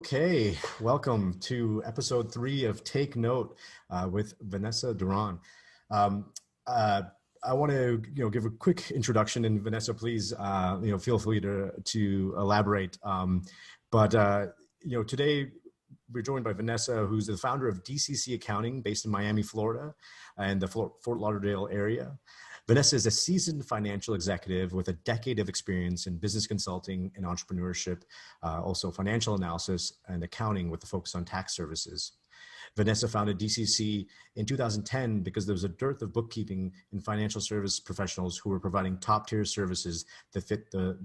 Okay, welcome to episode 3 of Take Note with Vanessa Duran. Um, uh, I want to, give a quick introduction, and Vanessa, please, feel free to elaborate. Today we're joined by Vanessa, who's the founder of DCC Accounting, based in Miami, Florida, and the Fort Lauderdale area. Vanessa is a seasoned financial executive with a decade of experience in business consulting and entrepreneurship, also financial analysis and accounting with a focus on tax services. Vanessa founded DCC in 2010 because there was a dearth of bookkeeping and financial service professionals who were providing top-tier services that fit the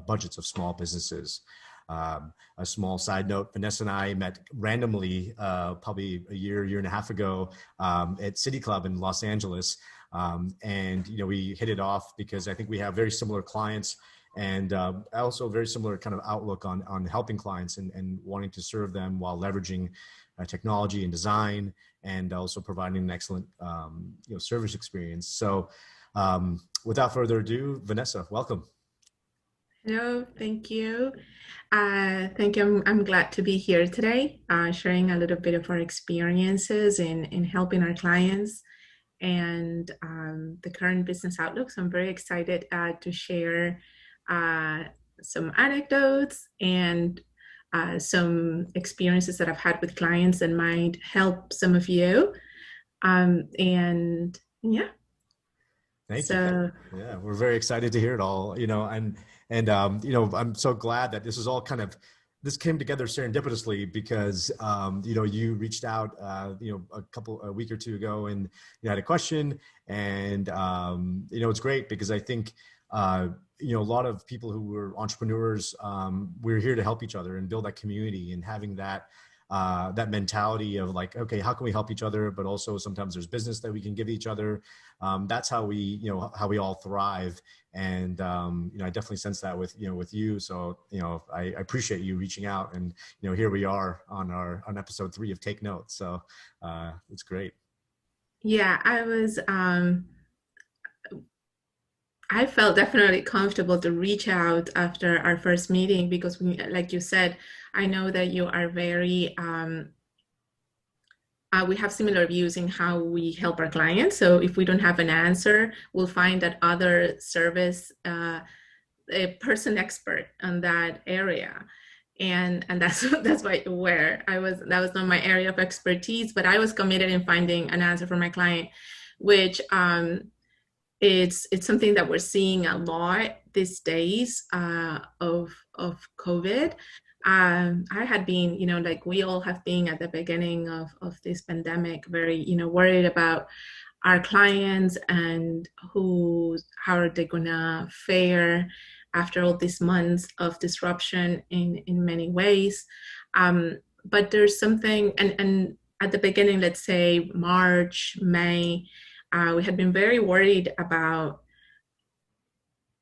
budgets of small businesses. A small side note, Vanessa and I met randomly probably a year and a half ago at City Club in Los Angeles. We hit it off because I think we have very similar clients and also very similar kind of outlook on helping clients and wanting to serve them while leveraging technology and design and also providing an excellent service experience. So without further ado, Vanessa, welcome. Hello, thank you. Thank you. I'm glad to be here today, sharing a little bit of our experiences in helping our clients and the current business outlook. So I'm very excited to share some anecdotes and some experiences that I've had with clients that might help some of you. And yeah, Thank you. so Yeah, we're very excited to hear it all, I'm so glad that this came together serendipitously because, you reached out, a week or two ago and you had a question and, it's great because I think, a lot of people who were entrepreneurs, we're here to help each other and build that community and having that mentality of like, okay, how can we help each other? But also sometimes there's business that we can give each other. That's how we all thrive. And, I definitely sense that with you. So, I appreciate you reaching out and, here we are on episode 3 of Take Notes. So, it's great. yeah, I felt definitely comfortable to reach out after our first meeting because, like you said, I know that you are we have similar views in how we help our clients. So if we don't have an answer, we'll find that other service, a person expert on that area. And that's where that was not my area of expertise, but I was committed in finding an answer for my client, which it's something that we're seeing a lot these days of COVID. I had been, like we all have been at the beginning of this pandemic, very, worried about our clients and how are they gonna fare after all these months of disruption in many ways. But there's something, and at the beginning, let's say March, May, we had been very worried about,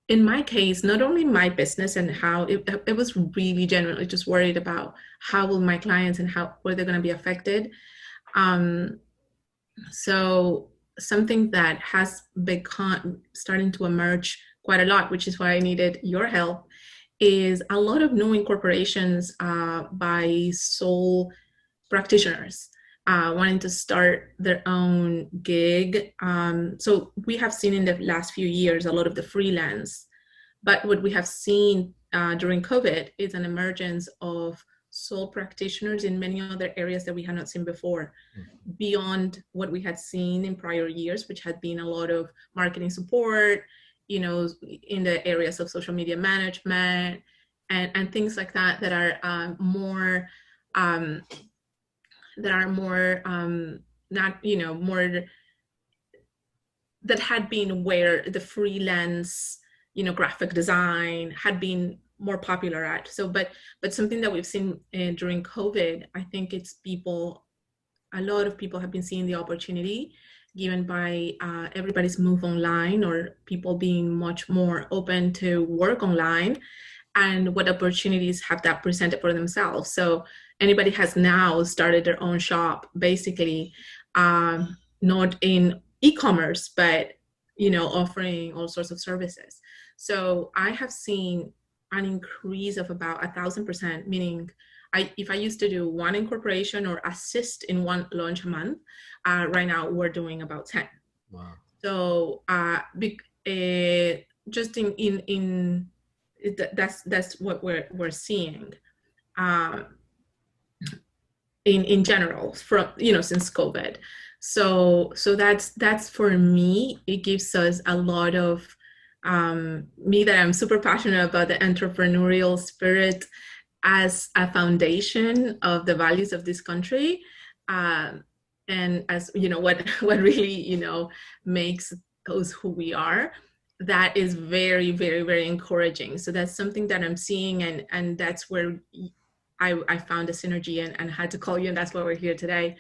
in my case, not only my business and how it was really generally just worried about how will my clients and how were they going to be affected. So something that has become starting to emerge quite a lot, which is why I needed your help, is a lot of new incorporations by sole practitioners wanting to start their own gig. So we have seen in the last few years a lot of the freelance, but what we have seen during COVID is an emergence of sole practitioners in many other areas that we had not seen before, beyond what we had seen in prior years, which had been a lot of marketing support, in the areas of social media management and things like that that are more not more that had been where the freelance graphic design had been more popular at. So but something that we've seen during COVID, I think it's a lot of people have been seeing the opportunity given by everybody's move online, or people being much more open to work online, and what opportunities have that presented for themselves. So anybody has now started their own shop, basically, not in e-commerce, but offering all sorts of services. So I have seen an increase of about 1,000%, meaning if I used to do one incorporation or assist in one launch a month, right now we're doing about 10. Wow. So just that's what we're seeing in general from since COVID. So that's for me. It gives us a lot of me that I'm super passionate about the entrepreneurial spirit as a foundation of the values of this country, and as what really makes us who we are. That is very, very, very encouraging. So that's something that I'm seeing, and that's where I found a synergy and had to call you, and that's why we're here today.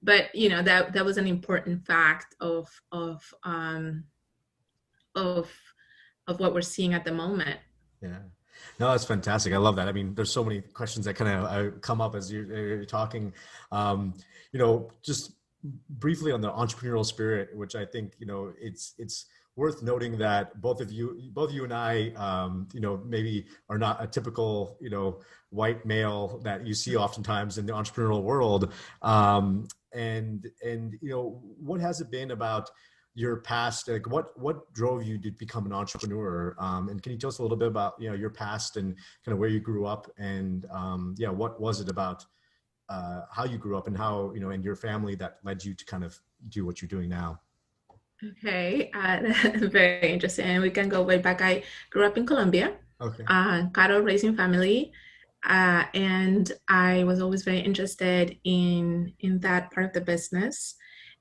But that was an important fact of what we're seeing at the moment. Yeah. No, that's fantastic. I love that. I mean, there's so many questions that kind of come up as you're talking. Just briefly on the entrepreneurial spirit, which I think it's worth noting that both you and I, maybe are not a typical white male that you see oftentimes in the entrepreneurial world. And what has it been about your past? Like what drove you to become an entrepreneur? And can you tell us a little bit about your past and kind of where you grew up, and what was it about how you grew up and how and your family that led you to kind of do what you're doing now? Okay, very interesting. We can go way back. I grew up in Colombia, Okay. cattle raising family, and I was always very interested in that part of the business.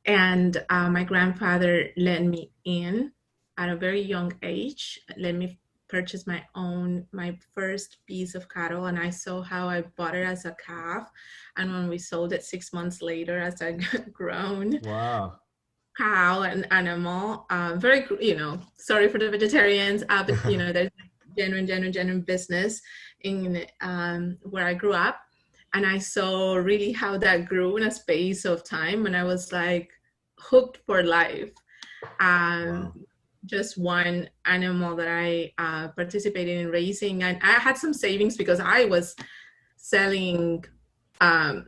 And my grandfather let me in at a very young age, let me purchase my first piece of cattle, and I saw how I bought it as a calf, and when we sold it 6 months later as a grown Wow. cow and animal. Very, sorry for the vegetarians, but there's genuine business in where I grew up, and I saw really how that grew in a space of time, and I was like hooked for life. Wow. Just one animal that I participated in raising, and I had some savings because I was selling. I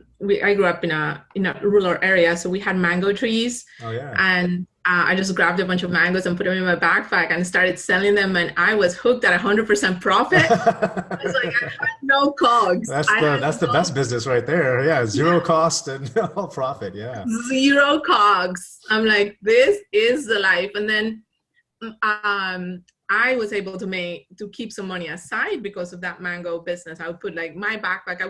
grew up in a rural area, so we had mango trees. Oh yeah. And I just grabbed a bunch of mangoes and put them in my backpack and started selling them, and I was hooked at 100% profit. It's like I had no cogs. That's the best business right there. Yeah, zero cost and all profit. Yeah. Zero cogs. I'm like, this is the life. And then I was able to keep some money aside because of that mango business. I would put like my backpack.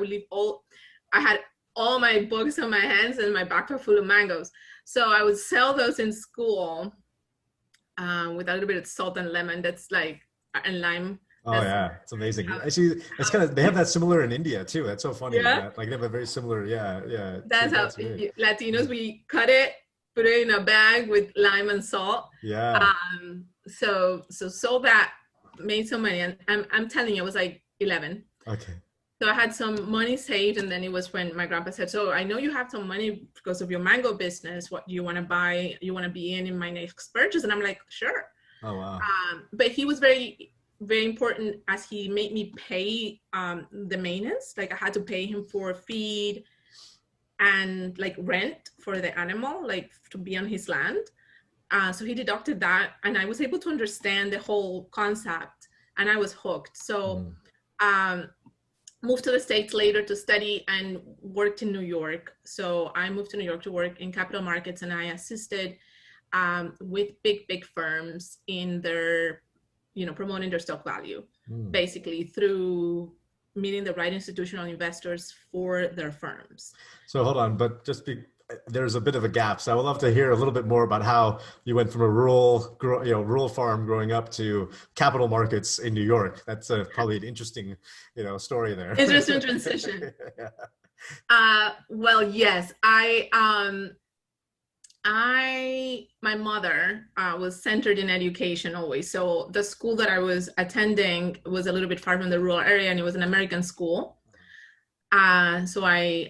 I had all my books on my hands and my backpack full of mangoes. So I would sell those in school with a little bit of salt and lemon. That's like, and lime. Oh yeah, it's amazing. Actually, it's kind of, they have that similar in India too. That's so funny. Yeah. Like they have a very similar, yeah. That's how Latinos, we cut it, put it in a bag with lime and salt. Yeah. So that made some money, and I'm telling you, I was like 11. Okay. So I had some money saved, and then it was when my grandpa said, so I know you have some money because of your mango business. What do you want to buy? You want to be in my next purchase? And I'm like, sure. Oh, wow. But he was very, very important, as he made me pay the maintenance. Like I had to pay him for feed and like rent for the animal, like to be on his land. So he deducted that, and I was able to understand the whole concept, and I was hooked. So moved to the States later to study and worked in New York. So I moved to New York to work in capital markets, and I assisted with big firms in their, promoting their stock value, basically through meeting the right institutional investors for their firms. So hold on, but there's a bit of a gap. So I would love to hear a little bit more about how you went from a rural farm growing up to capital markets in New York. That's probably an interesting, story there. Interesting transition. Yeah. Well, yes, my mother was centered in education always. So the school that I was attending was a little bit far from the rural area, and it was an American school. So I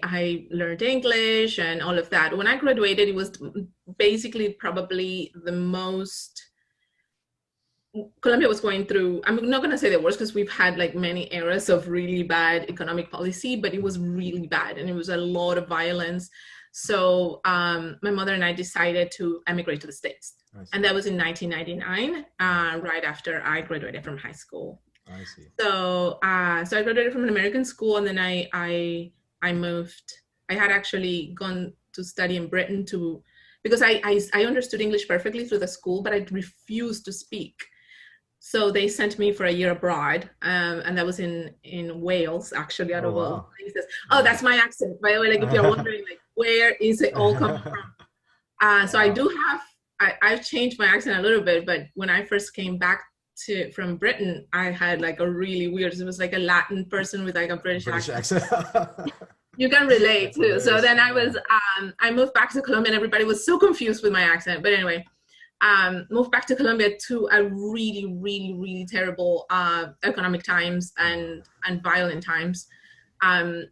learned English and all of that. When I graduated, it was basically probably the most Colombia was going through, I'm not going to say the worst because we've had like many eras of really bad economic policy, but it was really bad and it was a lot of violence. So my mother and I decided to emigrate to the States. And that was in 1999, right after I graduated from high school. I see. So I graduated from an American school, and then I moved. I had actually gone to study in Britain because I understood English perfectly through the school, but I refused to speak. So they sent me for a year abroad, and that was in Wales, actually, out of all places. Oh, that's my accent, by the way. Like, if you're wondering, like, where is it all coming from? So I do have, I've changed my accent a little bit, but when I first came back from Britain, I had like a really weird, it was like a Latin person with like a British accent. You can relate too. So then I moved back to Colombia, and everybody was so confused with my accent. But anyway, moved back to Colombia to a really, really, really terrible economic times and violent times.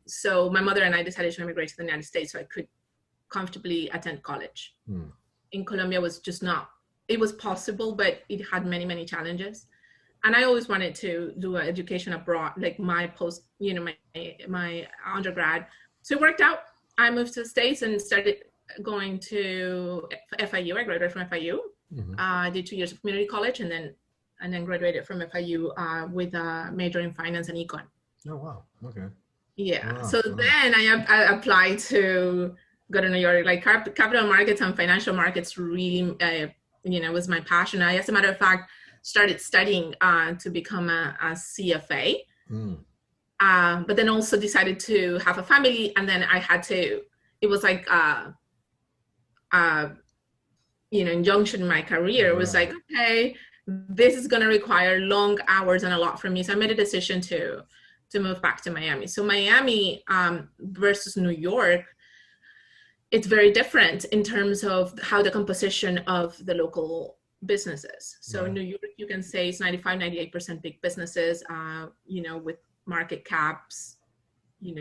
So my mother and I decided to immigrate to the United States so I could comfortably attend college. In Colombia was just not, it was possible, but it had many, many challenges. And I always wanted to do an education abroad, like my post, my undergrad. So it worked out. I moved to the States and started going to FIU. I graduated from FIU. I did 2 years of community college and then graduated from FIU with a major in finance and econ. Oh, wow. Okay. Yeah. Wow. So then I applied to go to New York. Like capital markets and financial markets really, was my passion. I, as a matter of fact, started studying to become a CFA. But then also decided to have a family, and then I had to, it was like injunction in my career. It was like, okay, this is going to require long hours and a lot from me. So I made a decision to move back to Miami. So Miami versus New York, it's very different in terms of how the composition of the local businesses. So in New York, you can say it's 95, 98% big businesses, with market caps, in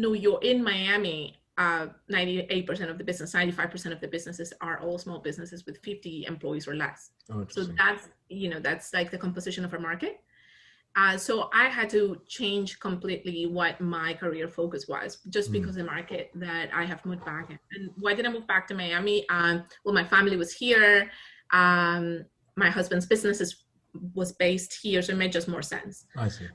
New York, in Miami, 98% of the business, 95% of the businesses are all small businesses with 50 employees or less. So that's like the composition of our market. So I had to change completely what my career focus was, just because the market that I have moved back in. And why did I move back to Miami? Well, my family was here. My husband's business was based here, so it made just more sense. I see.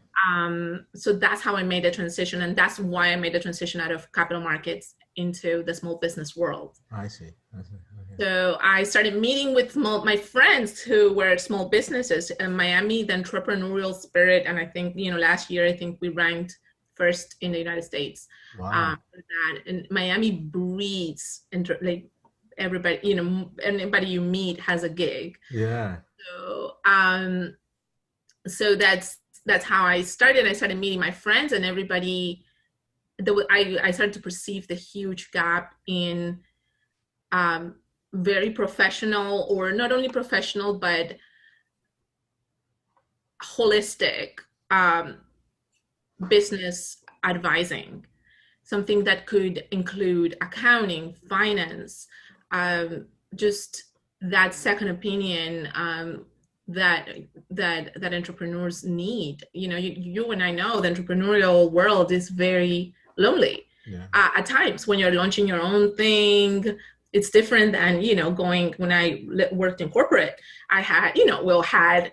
So that's how I made the transition, and that's why I made the transition out of capital markets into the small business world. I see. Okay. So I started meeting with my friends who were small businesses in Miami, the entrepreneurial spirit, and I think last year I think we ranked first in the United States. Wow. For that. And Miami breeds like everybody, anybody you meet has a gig. Yeah. So that's how I started. I started meeting my friends, and everybody. I started to perceive the huge gap in very professional, or not only professional, but holistic business advising. Something that could include accounting, finance, just that second opinion that entrepreneurs need. You and I know the entrepreneurial world is very lonely. At times when you're launching your own thing. It's different than when I worked in corporate. I had had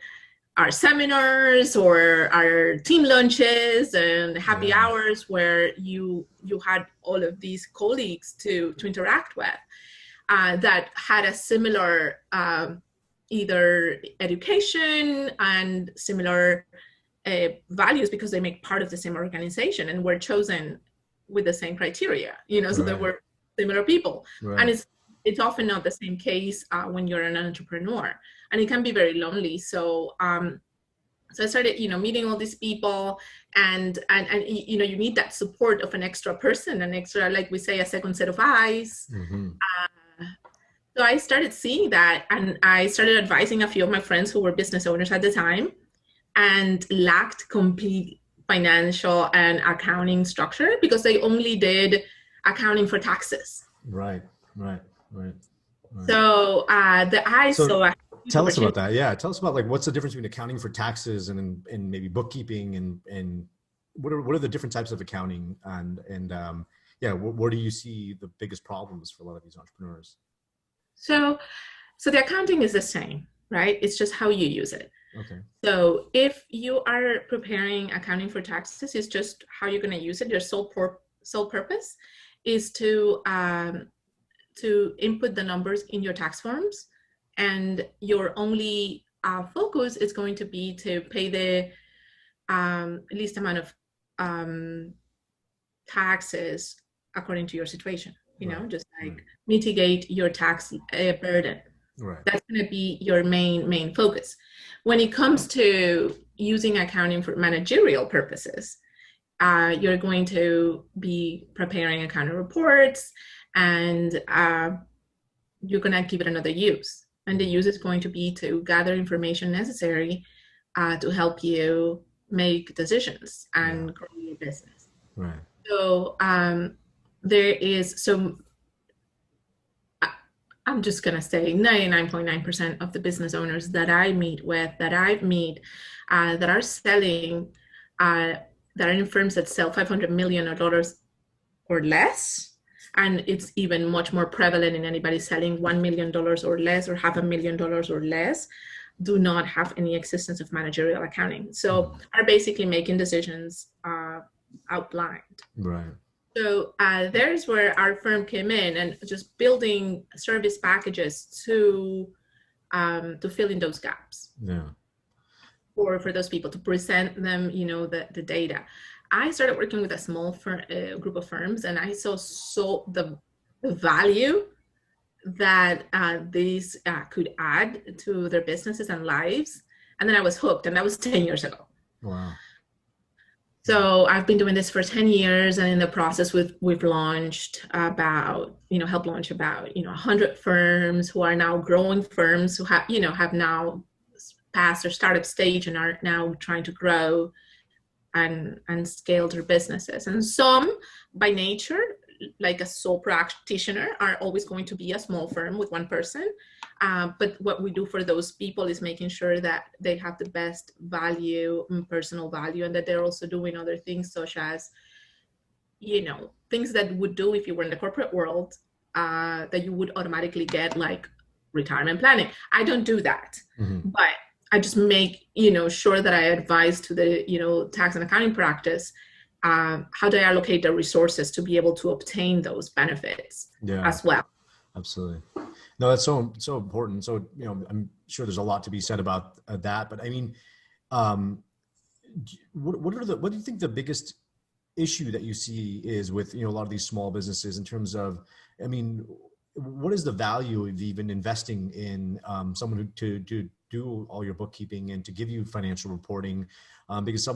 our seminars or our team lunches and happy hours where you had all of these colleagues to interact with that had a similar either education and similar values, because they make part of the same organization and were chosen with the same criteria, so there were similar people. And it's often not the same case when you're an entrepreneur, and it can be very lonely. So so I started meeting all these people, and you need that support of an extra person, an extra, like we say, a second set of eyes. So I started seeing that, and I started advising a few of my friends who were business owners at the time and lacked complete financial and accounting structure, because they only did accounting for taxes. Right. So Tell us about that. Yeah. Tell us about like, what's the difference between accounting for taxes and maybe bookkeeping and what are the different types of accounting and yeah, where do you see the biggest problems for a lot of these entrepreneurs? So, so the accounting is the same, right? It's just how you use it. Okay. So if you are preparing accounting for taxes, it's just how you're going to use it. Your sole purpose is to input the numbers in your tax forms, and your only focus is going to be to pay the least amount of taxes according to your situation. You know, just like mitigate your tax burden. Right. That's going to be your main focus. When it comes to using accounting for managerial purposes, you're going to be preparing accounting reports, and you're going to give it another use. And the use is going to be to gather information necessary to help you make decisions and grow your business. Right. So there is I'm just going to say 99.9% of the business owners that I meet with, that I've met, that are selling, that are in firms that sell $500 million or less, and it's even much more prevalent in anybody selling $1 million or less or $500,000 or less, do not have any existence of managerial accounting. So are basically making decisions outlined. Right. So there's where our firm came in, and just building service packages to fill in those gaps. Yeah. For those people to present them, you know, the data. I started working with a small group of firms, and I saw the value that these could add to their businesses and lives. And then I was hooked, and that was 10 years ago. Wow. So I've been doing this for 10 years, and in the process we've launched helped launch about 100 firms who are now growing firms who have now passed their startup stage and are now trying to grow and scale their businesses. And some by nature, like a sole practitioner, are always going to be a small firm with one person. But what we do for those people is making sure that they have the best value, personal value, and that they're also doing other things such as, things that you would do if you were in the corporate world, that you would automatically get, like retirement planning. I don't do that, but I just make, sure that I advise to the, tax and accounting practice, how they allocate their resources to be able to obtain those benefits as well. Absolutely. No, that's so important. So, I'm sure there's a lot to be said about that, but I mean, what do you think the biggest issue that you see is with, a lot of these small businesses in terms of, I mean, what is the value of even investing in someone to do all your bookkeeping and to give you financial reporting? Because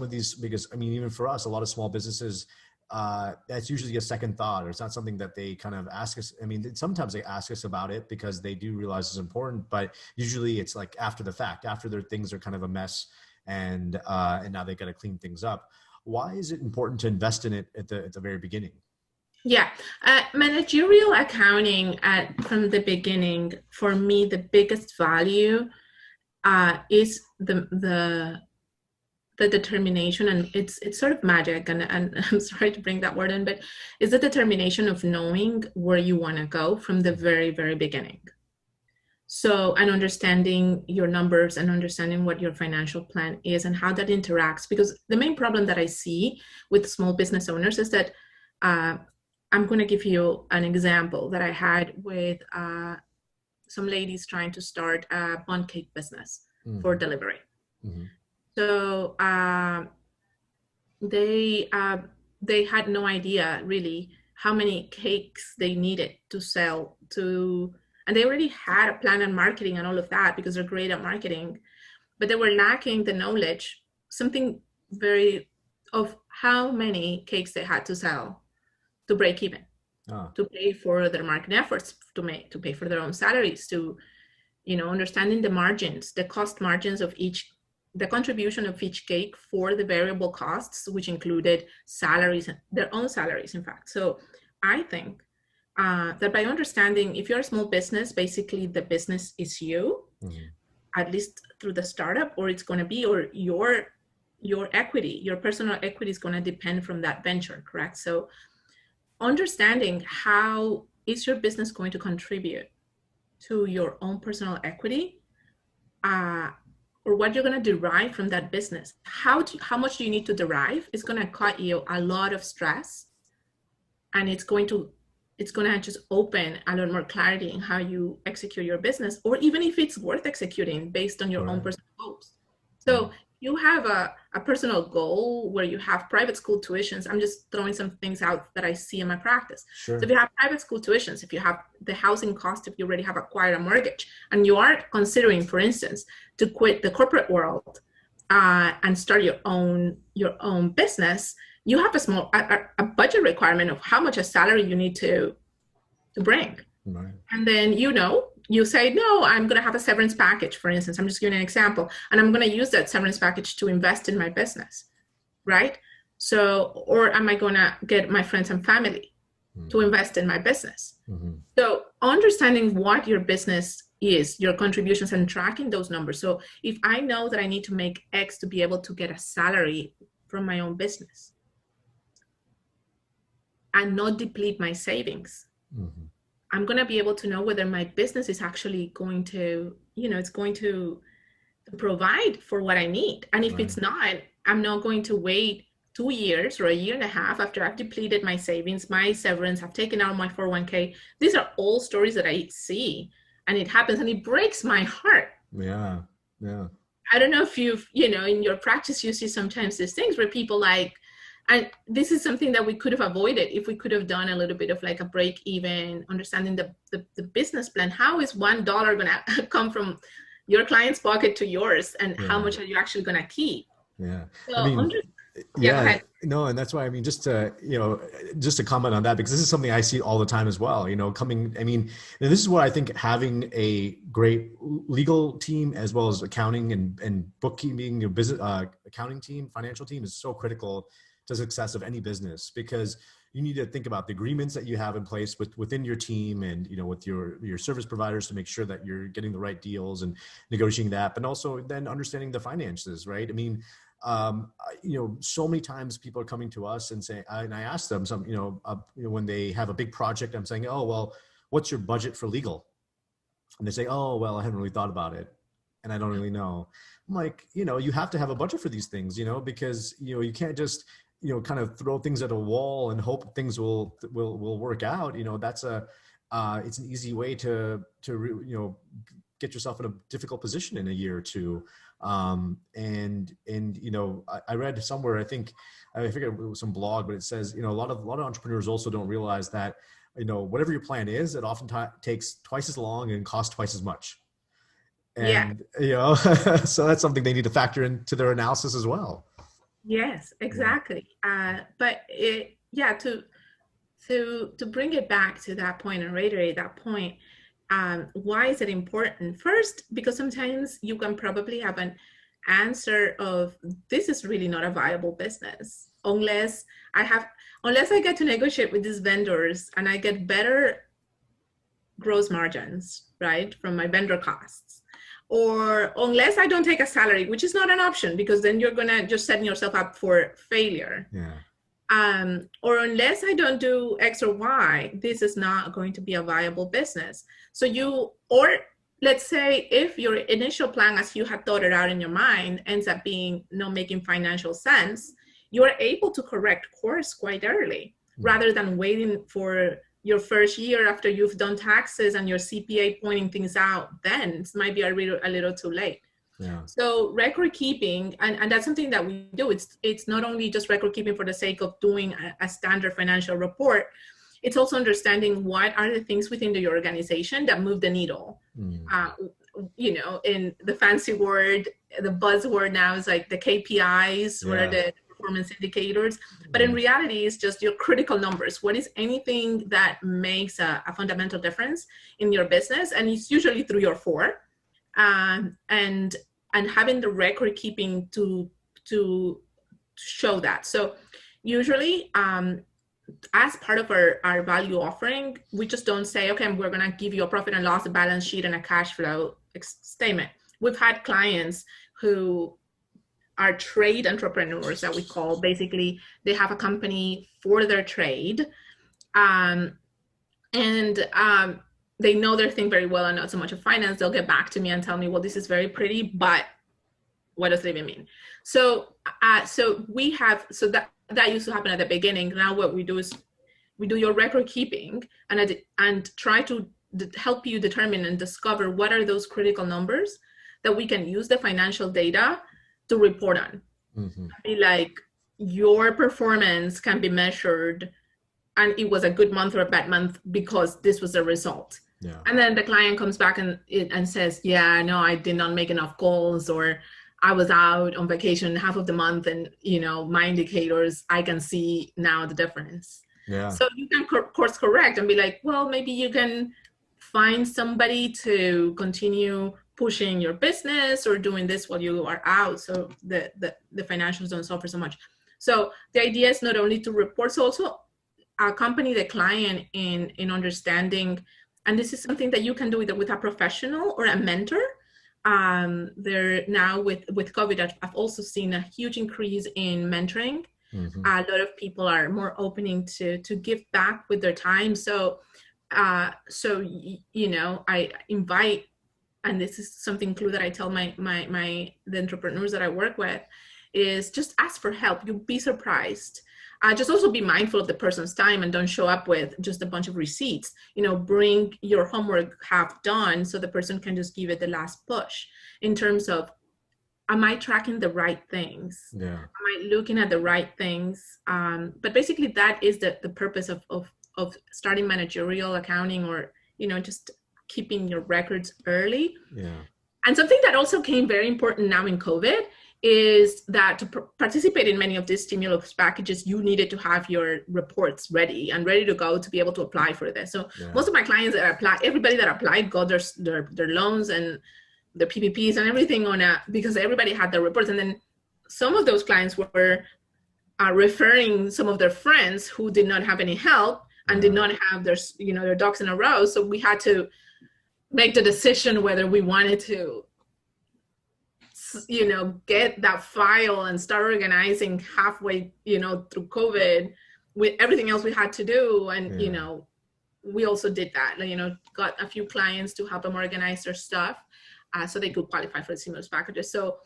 even for us, a lot of small businesses, that's usually a second thought, or it's not something that they kind of ask us. I mean, sometimes they ask us about it because they do realize it's important, but usually it's like after the fact, after their things are kind of a mess, and now they got to clean things up. Why is it important to invest in it at the very beginning? Yeah, managerial accounting from the beginning, for me, the biggest value is the determination, and it's sort of magic, and I'm sorry to bring that word in, but it's the determination of knowing where you want to go from the very, very beginning. So, and understanding your numbers and understanding what your financial plan is and how that interacts. Because the main problem that I see with small business owners is that I'm going to give you an example that I had with some ladies trying to start a bun cake business for delivery. So they had no idea really how many cakes they needed to sell and they already had a plan and marketing and all of that because they're great at marketing, but they were lacking the knowledge, of how many cakes they had to sell to break even, to pay for their marketing efforts, to pay for their own salaries, to, understanding the margins, the cost margins of the contribution of each cake for the variable costs, which included salaries, their own salaries, in fact. So I think that by understanding, if you're a small business, basically the business is you. at least through the startup, or it's going to be, or your equity, your personal equity is going to depend from that venture, correct? So understanding how is your business going to contribute to your own personal equity, or what you're going to derive from that business. How much do you need to derive? It's going to cut you a lot of stress, and it's going to just open a lot more clarity in how you execute your business, or even if it's worth executing based on your own personal goals. So you have a personal goal where you have private school tuitions. I'm just throwing some things out that I see in my practice. Sure. So if you have private school tuitions, if you have the housing cost, if you already have acquired a mortgage, and you are considering, for instance, to quit the corporate world and start your own business, you have a budget requirement of how much a salary you need to bring. Right. And then, you say, no, I'm going to have a severance package, for instance. I'm just giving an example. And I'm going to use that severance package to invest in my business, right? So, or am I going to get my friends and family to invest in my business? So understanding what your business is, your contributions, and tracking those numbers. So if I know that I need to make X to be able to get a salary from my own business and not deplete my savings, I'm going to be able to know whether my business is actually going to, it's going to provide for what I need. And if it's not, I'm not going to wait 2 years or a year and a half after I've depleted my savings, my severance, I've taken out my 401k. These are all stories that I see, and it happens, and it breaks my heart. Yeah. I don't know if you've, in your practice, you see sometimes these things where people and this is something that we could have avoided if we could have done a little bit of like a break even, understanding the business plan. How is $1 going to come from your client's pocket to yours, and how much are you actually going to keep? Yeah. So No, and that's why, just to comment on that, because this is something I see all the time as well, and this is what I think having a great legal team, as well as accounting and bookkeeping, business, accounting team, financial team, is so critical to success of any business, because you need to think about the agreements that you have in place within your team and, with your service providers, to make sure that you're getting the right deals and negotiating that, but also then understanding the finances, right? So many times people are coming to us and saying, and I ask them when they have a big project, I'm saying, oh, well, what's your budget for legal? And they say, oh, well, I haven't really thought about it, and I don't really know. I'm like, you have to have a budget for these things, because, you can't just, kind of throw things at a wall and hope things will work out. That's it's an easy way to get yourself in a difficult position in a year or two. I read somewhere, I forget, it was some blog, but it says, a lot of entrepreneurs also don't realize that, whatever your plan is, it often takes twice as long and costs twice as much. And, so that's something they need to factor into their analysis as well. Yes, exactly. But to bring it back to that point and reiterate that point, why is it important? First, because sometimes you can probably have an answer of, this is really not a viable business unless I get to negotiate with these vendors and I get better gross margins, right, from my vendor costs. Or unless I don't take a salary, which is not an option, because then you're going to just set yourself up for failure. Yeah. Or unless I don't do X or Y, this is not going to be a viable business. So or let's say if your initial plan, as you had thought it out in your mind, ends up being not making financial sense, you are able to correct course quite early, rather than waiting for your first year after you've done taxes and your CPA pointing things out. Then it might be a little too late. Yeah. So record keeping, and that's something that we do. It's not only just record keeping for the sake of doing a standard financial report. It's also understanding what are the things within the organization that move the needle. In the fancy word, the buzzword now is like the KPIs, what are the performance indicators, but in reality, it's just your critical numbers. What is anything that makes a fundamental difference in your business? And it's usually 3 or 4. And having the record keeping to show that. So usually, as part of our value offering, we just don't say, okay, we're going to give you a profit and loss, a balance sheet, and a cash flow statement. we've had clients who are trade entrepreneurs that we call. Basically, they have a company for their trade, um, and they know their thing very well and not so much of finance. They'll get back to me and tell me, well, this is very pretty, but what does it even mean? So that used to happen at the beginning. Now what we do is we do your record keeping and try to help you determine and discover what are those critical numbers that we can use the financial data to report on. Mm-hmm. Be like, your performance can be measured and it was a good month or a bad month because this was the result. Yeah. And then the client comes back and says, yeah, no, I did not make enough goals, or I was out on vacation half of the month, and my indicators, I can see now the difference. Yeah. So you can course correct and be like, well, maybe you can find somebody to continue pushing your business or doing this while you are out, so the financials don't suffer so much. So the idea is not only to report, so also accompany the client in understanding, and this is something that you can do with a professional or a mentor. There now with COVID, I've also seen a huge increase in mentoring. Mm-hmm. A lot of people are more opening to give back with their time. So I invite, and this is something clue that I tell the entrepreneurs that I work with, is just ask for help. You'll be surprised. Just also be mindful of the person's time and don't show up with just a bunch of receipts. Bring your homework half done so the person can just give it the last push in terms of, am I tracking the right things? Yeah. Am I looking at the right things? But basically that is the purpose of starting managerial accounting, or, just keeping your records early. Yeah. And something that also came very important now in COVID is that to participate in many of these stimulus packages, you needed to have your reports ready to go to be able to apply for this. So most of my clients that applied, everybody that applied got their loans and their PPPs and everything because everybody had their reports. And then some of those clients were referring some of their friends who did not have any help and did not have their ducks in a row. So we had to make the decision whether we wanted to get that file and start organizing halfway, through COVID with everything else we had to do. And, we also did that, got a few clients to help them organize their stuff so they could qualify for the stimulus packages. So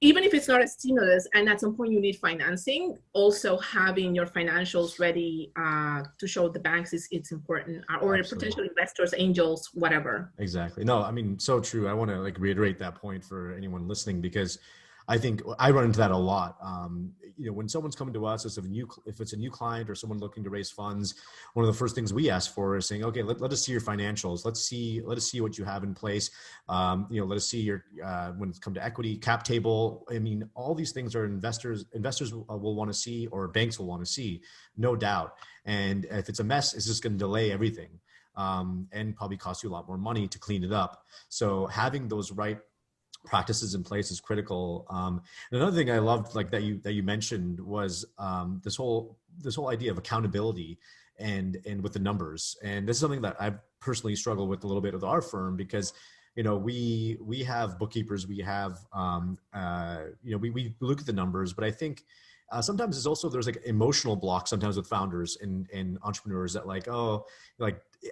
even if it's not a stimulus and at some point you need financing, also having your financials ready to show the banks it's important, or Absolutely. Potential investors, angels, whatever. Exactly. No, I mean, so true. I want to reiterate that point for anyone listening, because I think I run into that a lot. When someone's coming to us, if it's a new client or someone looking to raise funds, one of the first things we ask for is saying, okay, let us see your financials. Let's see what you have in place. Let us see your, when it's come to equity, cap table. I mean, all these things are investors will want to see, or banks will want to see, no doubt. And if it's a mess, it's just going to delay everything, and probably cost you a lot more money to clean it up. So having those right practices in place is critical. And another thing I loved, that you mentioned, was this whole idea of accountability and with the numbers. And this is something that I've personally struggled with a little bit with our firm, because we have bookkeepers, we have we look at the numbers, but I think sometimes there's emotional blocks sometimes with founders and entrepreneurs that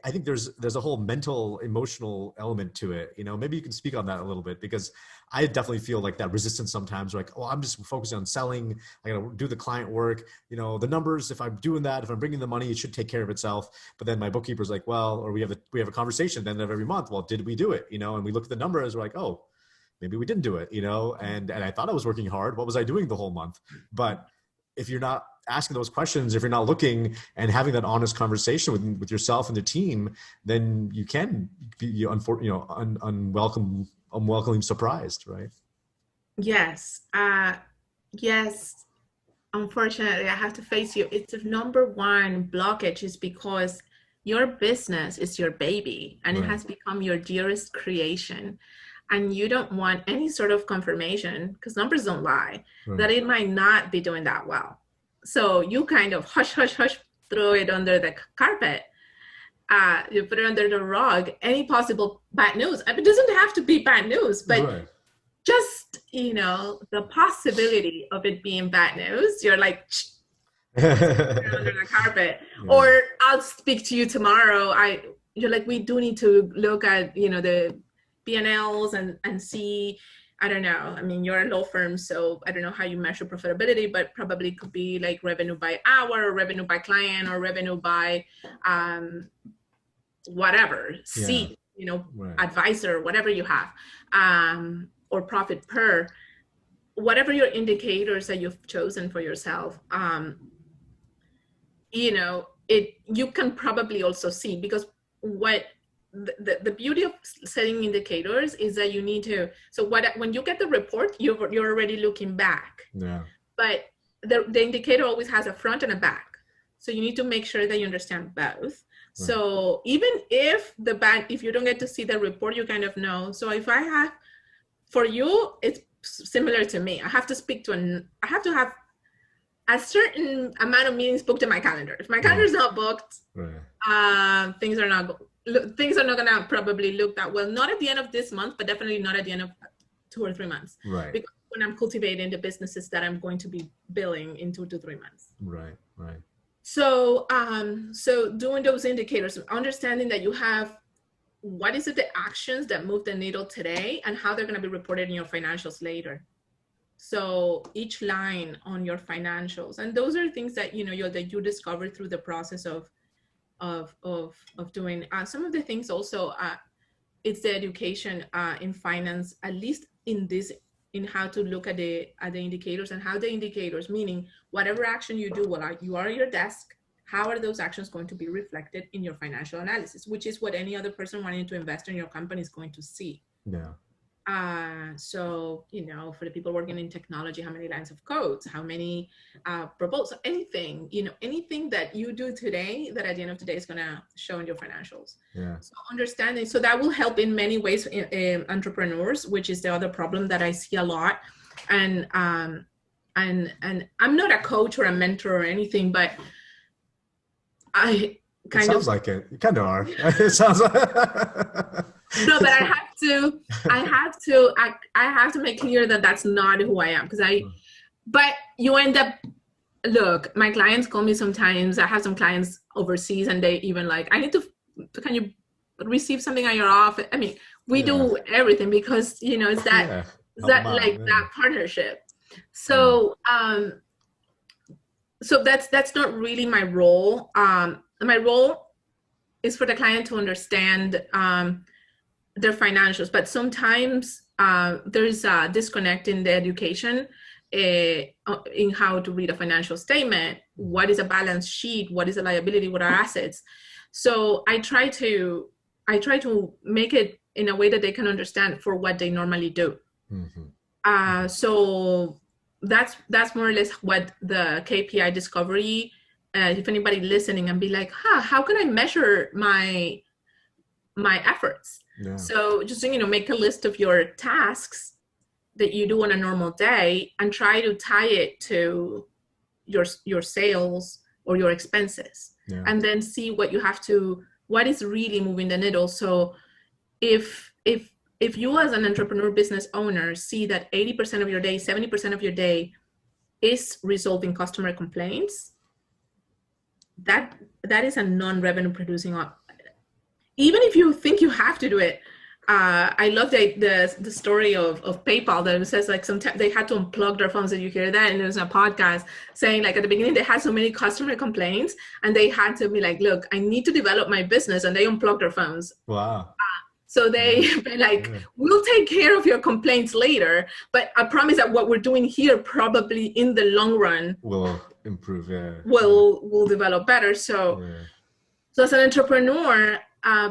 I think there's a whole mental, emotional element to it. Maybe you can speak on that a little bit, because I definitely feel that resistance sometimes, I'm just focusing on selling. I got to do the client work, the numbers. If I'm doing that, if I'm bringing the money, it should take care of itself. But then my bookkeeper's like, or we have a conversation at the end of every month. Well, did we do it? And we look at the numbers, we're like, oh, maybe we didn't do it, and I thought I was working hard. What was I doing the whole month? But if you're not asking those questions, if you're not looking and having that honest conversation with yourself and the team, then you can be unwelcomely surprised, right? Yes. Yes. Unfortunately, I have to face you. It's the number one blockage is because your business is your baby, and Right. It has become your dearest creation. And you don't want any sort of confirmation, because numbers don't lie, Right. that it might not be doing that well. So you kind of hush, throw it under the carpet. you put it under the rug, any possible bad news. It doesn't have to be bad news, but Right. just, the possibility of it being bad news, you're like, under the carpet. Yeah. Or I'll speak to you tomorrow. You're like, we do need to look at, the P&Ls and see, I don't know. I mean, you're a law firm, so I don't know how you measure profitability, but probably could be like revenue by hour, or revenue by client, or revenue by whatever, seat, Right. advisor, whatever you have, or profit per, whatever your indicators that you've chosen for yourself. You can probably also see, because what the beauty of setting indicators is that you need to, when you get the report, you're already looking back. Yeah. But the indicator always has a front and a back. So you need to make sure that you understand both. Right. So even if you don't get to see the report, you kind of know. So if for you, it's similar to me. I have to have a certain amount of meetings booked in my calendar. If my calendar is not booked, right, things are not gonna probably look that well. Not at the end of this month, but definitely not at the end of 2 or 3 months. Right. Because when I'm cultivating the businesses that I'm going to be billing in 2 to 3 months. Right. Right. So, doing those indicators, understanding that you have, what is it, the actions that move the needle today, and how they're going to be reported in your financials later. So each line on your financials, and those are things that that you discover through the process of doing. Some of the things also, it's the education in finance, at least in how to look at the indicators, and how the indicators, meaning whatever action you do while you are at your desk, how are those actions going to be reflected in your financial analysis, which is what any other person wanting to invest in your company is going to see. Yeah. So, for the people working in technology, how many lines of codes, how many proposals, anything that you do today that at the end of the day is going to show in your financials. Yeah. So understanding, so that will help in many ways in entrepreneurs, which is the other problem that I see a lot. And I'm not a coach or a mentor or anything, but it sounds like it. You kind of are. It sounds like. No, but I have to make clear that that's not who I am, but you end up, look, my clients call me sometimes. I have some clients overseas, and they even like, can you receive something at your office? I mean, we do everything, because, it's that, that partnership. So, so that's not really my role. My role is for the client to understand their financials, but sometimes there is a disconnect in the education in how to read a financial statement. What is a balance sheet? What is a liability? What are assets? So I try to make it in a way that they can understand for what they normally do. Mm-hmm. So that's more or less what the KPI discovery. If anybody listening and be like, how can I measure my efforts? Yeah. So just, make a list of your tasks that you do on a normal day, and try to tie it to your sales or your expenses. Yeah. And then see what is really moving the needle. So if you as an entrepreneur business owner see that 80% of your day, 70% of your day is resolving customer complaints, that is a non-revenue producing op. Even if you think you have to do it, I love the story of PayPal that says like sometimes they had to unplug their phones. Did you hear that? And there was a podcast saying like at the beginning they had so many customer complaints, and they had to be like, look, I need to develop my business, and they unplugged their phones. Wow. So they be like, we'll take care of your complaints later, but I promise that what we're doing here probably in the long run will improve. Will develop better. So as an entrepreneur,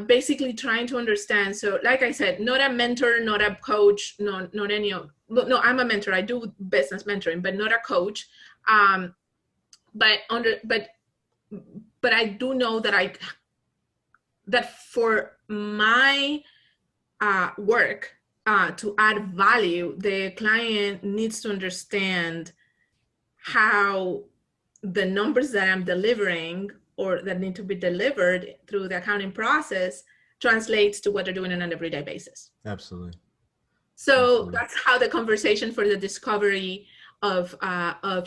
basically trying to understand. So like I said, not a mentor, not a coach, no, I'm a mentor. I do business mentoring, but not a coach. But I do know that that for my work to add value, the client needs to understand how the numbers that I'm delivering or that need to be delivered through the accounting process translates to what they're doing on an everyday basis. Absolutely. So Absolutely. that's how the conversation for the discovery of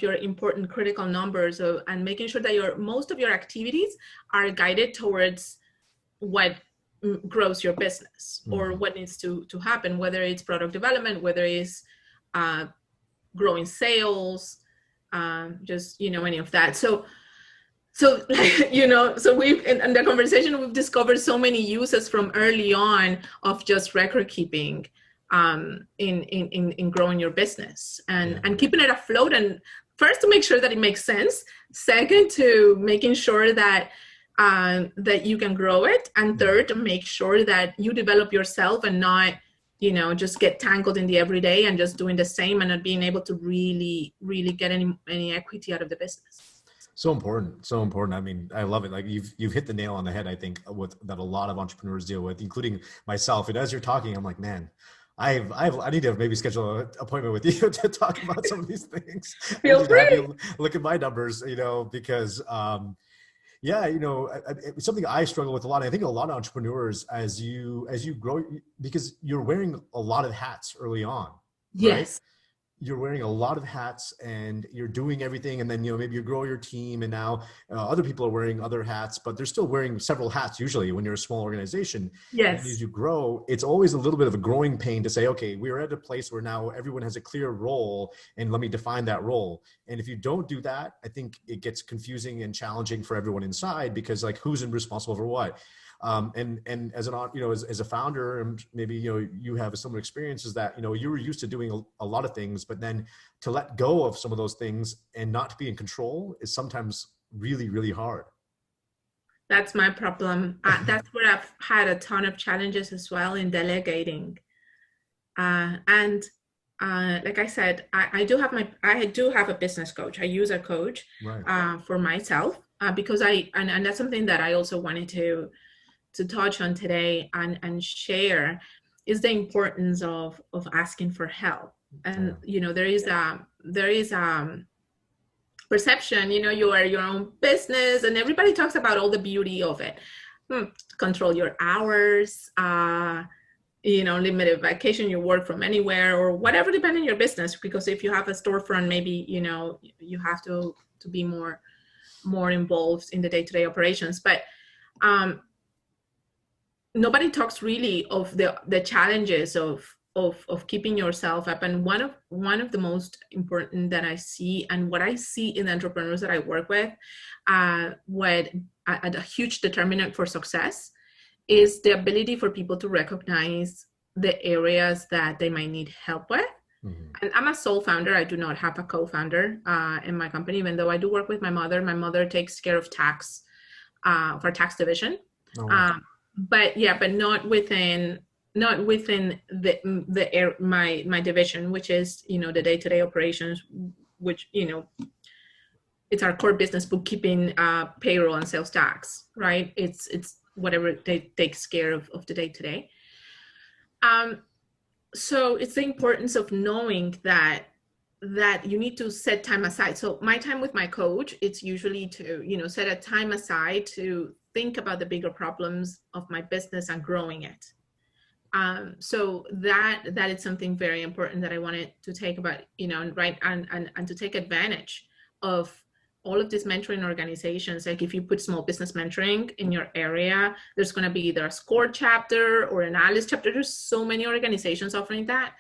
your important critical numbers and making sure that most of your activities are guided towards what grows your business or what needs to happen, whether it's product development, whether it's growing sales, just, any of that. So we've, in the conversation, we've discovered so many uses from early on of just record keeping in growing your business and keeping it afloat. And first, to make sure that it makes sense. Second, to making sure that that you can grow it. And third, to make sure that you develop yourself and not, just get tangled in the everyday and just doing the same and not being able to really, really get any equity out of the business. So important. I mean, I love it. Like you've hit the nail on the head, I think, that a lot of entrepreneurs deal with, including myself. And as you're talking, I'm like, man, I need to maybe schedule an appointment with you to talk about some of these things. Feel free. Look at my numbers, because it's something I struggle with a lot. I think a lot of entrepreneurs, as you grow, because you're wearing a lot of hats early on. Yes. Right? You're wearing a lot of hats and you're doing everything. And then, maybe you grow your team and now other people are wearing other hats, but they're still wearing several hats usually when you're a small organization. Yes. And as you grow, it's always a little bit of a growing pain to say, okay, we're at a place where now everyone has a clear role and let me define that role. And if you don't do that, I think it gets confusing and challenging for everyone inside because who's responsible for what? And as as a founder, and maybe, you have similar experiences that, you were used to doing a lot of things, but then to let go of some of those things and not to be in control is sometimes really, really hard. That's my problem. That's where I've had a ton of challenges as well in delegating. And like I said, I do have a business coach. I use a coach for myself because and that's something that I also wanted to touch on today and share is the importance of asking for help. And there is perception, you are your own business and everybody talks about all the beauty of it. Control your hours, limited vacation, you work from anywhere or whatever, depending on your business, because if you have a storefront, maybe you have to be more involved in the day-to-day operations. But nobody talks really of the challenges of keeping yourself up. And one of the most important that I see, and what I see in the entrepreneurs that I work with, what a huge determinant for success is the ability for people to recognize the areas that they might need help with. Mm-hmm. And I'm a sole founder. I do not have a co-founder in my company, even though I do work with my mother. My mother takes care of tax for tax division. Oh, wow. But not within my division, which is the day-to-day operations, which it's our core business: bookkeeping, payroll, and sales tax. Right? It's whatever takes care of the day-to-day. So it's the importance of knowing that you need to set time aside. So my time with my coach, it's usually to set a time aside to think about the bigger problems of my business and growing it. So that is something very important that I wanted to take about, and to take advantage of all of these mentoring organizations. Like if you put small business mentoring in your area, there's going to be either a SCORE chapter or an ALICE chapter. There's so many organizations offering that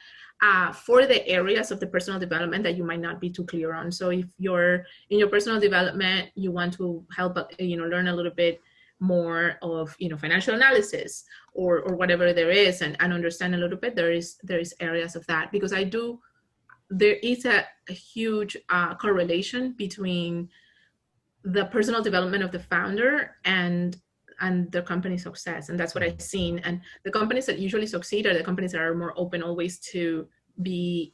for the areas of the personal development that you might not be too clear on. So if you're in your personal development, you want to help, learn a little bit more of financial analysis or whatever there is, and understand a little bit, there is areas of that, because there is a huge correlation between the personal development of the founder and the company success. And that's what I've seen. And the companies that usually succeed are the companies that are more open always to be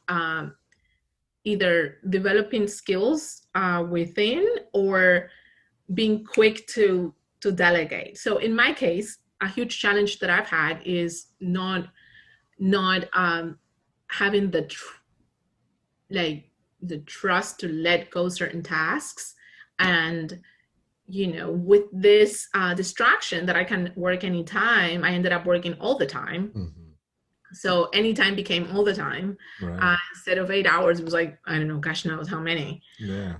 either developing skills within or being quick to delegate. So in my case, a huge challenge that I've had is not having the trust to let go certain tasks and with this distraction that I can work anytime, I ended up working all the time. Mm-hmm. So anytime became all the time. Right. Instead of 8 hours, it was like, I don't know, gosh knows how many. Yeah.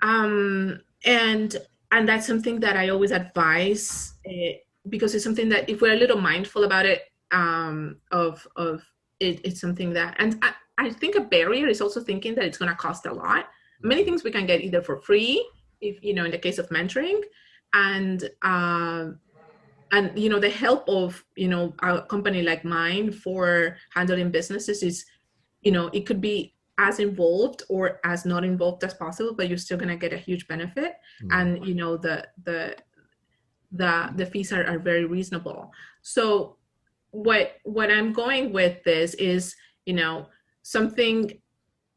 And that's something that I always advise, because it's something that if we're a little mindful about it, of it, it's something that, and I think a barrier is also thinking that it's going to cost a lot. Many things we can get either for free, if in the case of mentoring, and the help of a company like mine for handling businesses is, it could be as involved or as not involved as possible, but you're still going to get a huge benefit. And the fees are very reasonable. So what I'm going with this is, something,